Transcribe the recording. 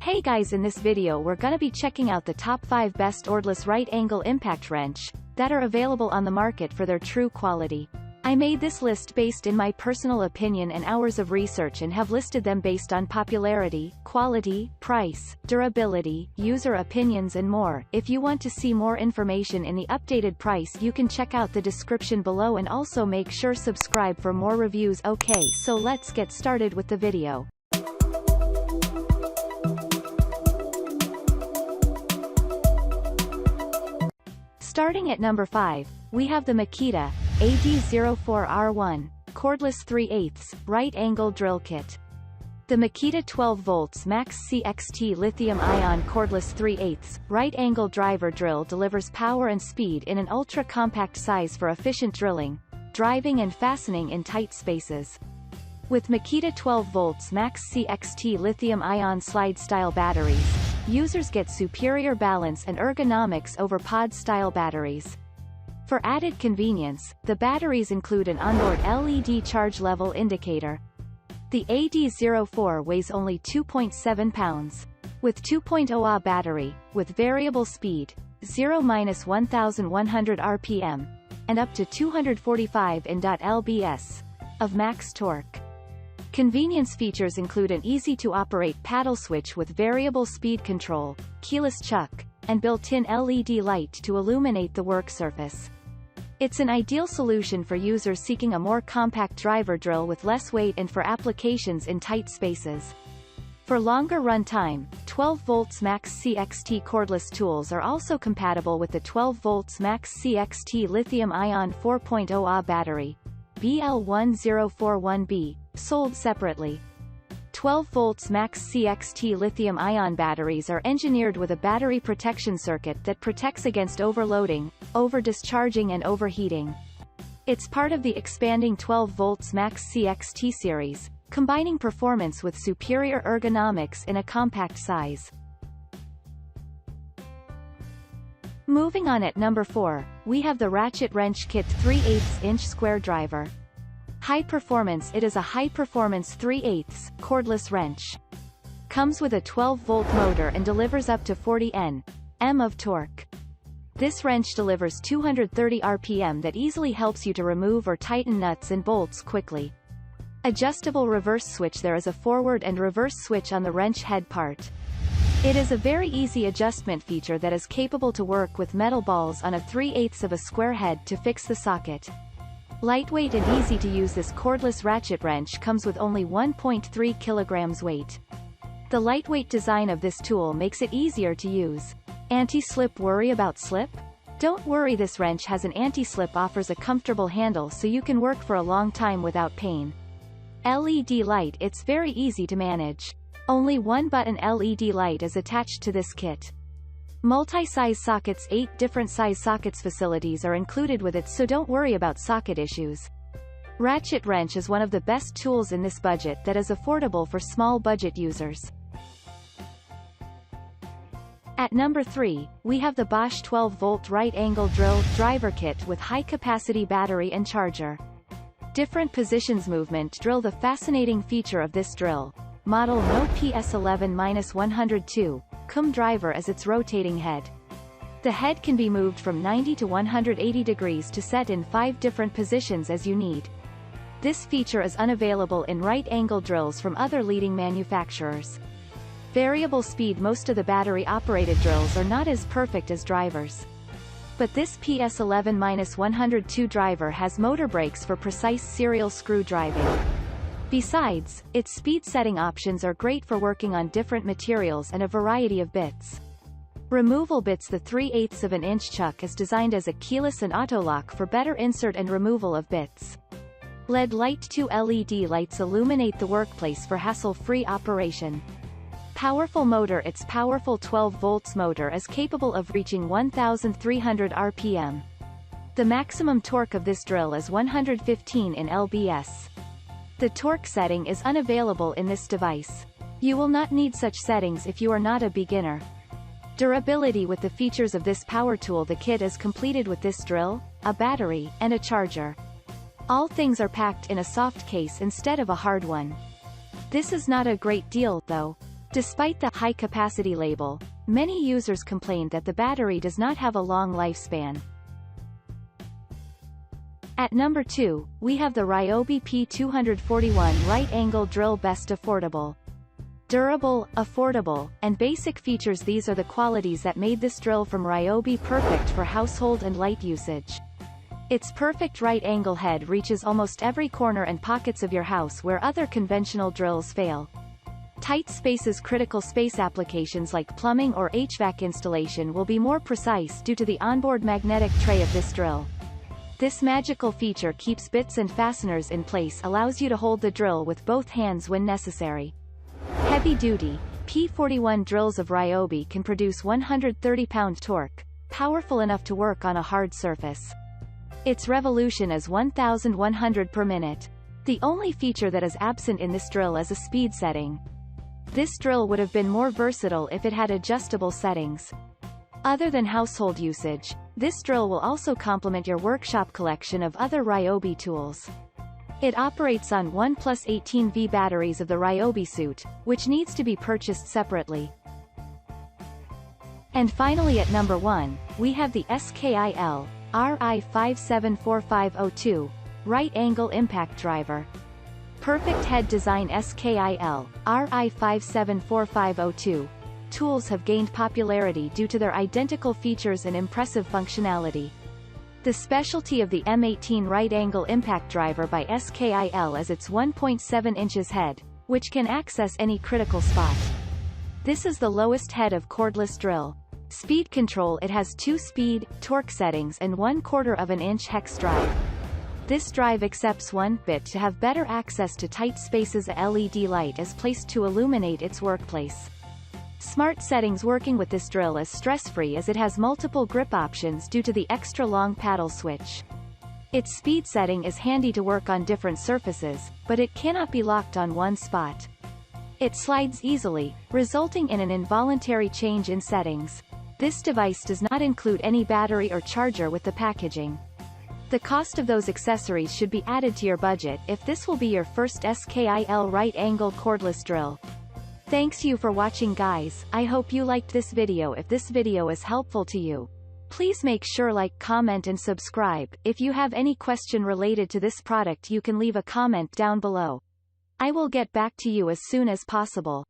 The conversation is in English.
Hey guys, in this video we're gonna be checking out the top 5 best cordless right angle impact wrench that are available on the market for their true quality. I made this list based in my personal opinion and hours of research and have listed them based on popularity, quality, price, durability, user opinions and more. If you want to see more information in the updated price, you can check out the description below and also make sure subscribe for more reviews. Okay, so let's get started with the video. Starting at number 5, we have the Makita AD04R1 Cordless 3/8 Right Angle Drill Kit. The Makita 12 volts Max CXT lithium-ion cordless 3/8 right angle driver drill delivers power and speed in an ultra-compact size for efficient drilling, driving and fastening in tight spaces. With Makita 12 volts Max CXT lithium-ion slide-style batteries, users get superior balance and ergonomics over pod-style batteries. For added convenience, the batteries include an onboard LED charge level indicator. The AD04 weighs only 2.7 pounds. With 2.0 Ah battery, with variable speed, 0-1100 RPM, and up to 245 Nm of max torque. Convenience features include an easy-to-operate paddle switch with variable speed control, keyless chuck, and built-in LED light to illuminate the work surface. It's an ideal solution for users seeking a more compact driver drill with less weight and for applications in tight spaces. For longer run time, 12 volts Max CXT cordless tools are also compatible with the 12 volts Max CXT lithium-ion 4.0 Ah battery, BL1041B, sold separately. 12 volts Max CXT lithium-ion batteries are engineered with a battery protection circuit that protects against overloading, over-discharging and overheating. It's part of the expanding 12 volts Max CXT series, combining performance with superior ergonomics in a compact size. Moving on, at number 4, we have the Ratchet Wrench Kit 3/8" square driver. High performance. It is a high-performance 3/8 cordless wrench. Comes with a 12-volt motor and delivers up to 40 Nm of torque. This wrench delivers 230 RPM that easily helps you to remove or tighten nuts and bolts quickly. Adjustable reverse switch. There is a forward and reverse switch on the wrench head part. It is a very easy adjustment feature that is capable to work with metal balls on a 3/8 of a square head to fix the socket. Lightweight and easy to use, this cordless ratchet wrench comes with only 1.3 kilograms weight. The lightweight design of this tool makes it easier to use. Anti-slip. Worry about slip? Don't worry, this wrench has an anti-slip, offers a comfortable handle so you can work for a long time without pain. LED light. It's very easy to manage. Only one button LED light is attached to this kit. Multi-size sockets. 8 different size sockets facilities are included with it, so don't worry about socket issues. Ratchet wrench is one of the best tools in this budget that is affordable for small budget users. At number 3, we have the Bosch 12-volt right angle drill driver kit with high-capacity battery and charger. Different positions movement drill. The fascinating feature of this drill model, no PS11-102 cum driver as its rotating head. The head can be moved from 90 to 180 degrees to set in 5 different positions as you need. This feature is unavailable in right angle drills from other leading manufacturers. Variable speed. Most of the battery-operated drills are not as perfect as drivers. But this PS11-102 driver has motor brakes for precise serial screw driving. Besides, its speed setting options are great for working on different materials and a variety of bits. Removal bits. The 3/8 of an inch chuck is designed as a keyless and auto lock for better insert and removal of bits. LED light. 2 LED lights illuminate the workplace for hassle-free operation. Powerful motor. Its powerful 12 volts motor is capable of reaching 1,300 RPM. The maximum torque of this drill is 115 Nm. The torque setting is unavailable in this device. You will not need such settings if you are not a beginner. Durability. With the features of this power tool, the kit is completed with this drill, a battery, and a charger. All things are packed in a soft case instead of a hard one. This is not a great deal, though. Despite the high-capacity label, many users complain that the battery does not have a long lifespan. At number 2, we have the Ryobi P241 Right-Angle Drill. Best affordable. Durable, affordable, and basic features. These are the qualities that made this drill from Ryobi perfect for household and light usage. Its perfect right-angle head reaches almost every corner and pockets of your house where other conventional drills fail. Tight spaces. Critical space applications like plumbing or HVAC installation will be more precise due to the onboard magnetic tray of this drill. This magical feature keeps bits and fasteners in place, allows you to hold the drill with both hands when necessary. Heavy-duty, P41 drills of Ryobi can produce 130-pound torque, powerful enough to work on a hard surface. Its revolution is 1,100 per minute. The only feature that is absent in this drill is a speed setting. This drill would have been more versatile if it had adjustable settings. Other than household usage, this drill will also complement your workshop collection of other Ryobi tools. It operates on 1+18V batteries of the Ryobi suit, which needs to be purchased separately. And finally at number 1, we have the SKIL RI574502 Right-Angle Impact Driver. Perfect head design. SKIL RI574502 tools have gained popularity due to their identical features and impressive functionality. The specialty of the M18 Right-Angle Impact Driver by SKIL is its 1.7 inches head, which can access any critical spot. This is the lowest head of cordless drill. Speed control. It has 2 speed, torque settings and 1/4 inch hex drive. This drive accepts 1 bit to have better access to tight spaces. A LED light is placed to illuminate its workplace. Smart settings. Working with this drill is stress-free as it has multiple grip options due to the extra long paddle switch. Its speed setting is handy to work on different surfaces, but it cannot be locked on one spot. It slides easily, resulting in an involuntary change in settings. This device does not include any battery or charger with the packaging. The cost of those accessories should be added to your budget if this will be your first SKIL right-angle cordless drill. Thanks you for watching guys. I hope you liked this video. If this video is helpful to you, please make sure like, comment and subscribe. If you have any question related to this product you can leave a comment down below. I will get back to you as soon as possible.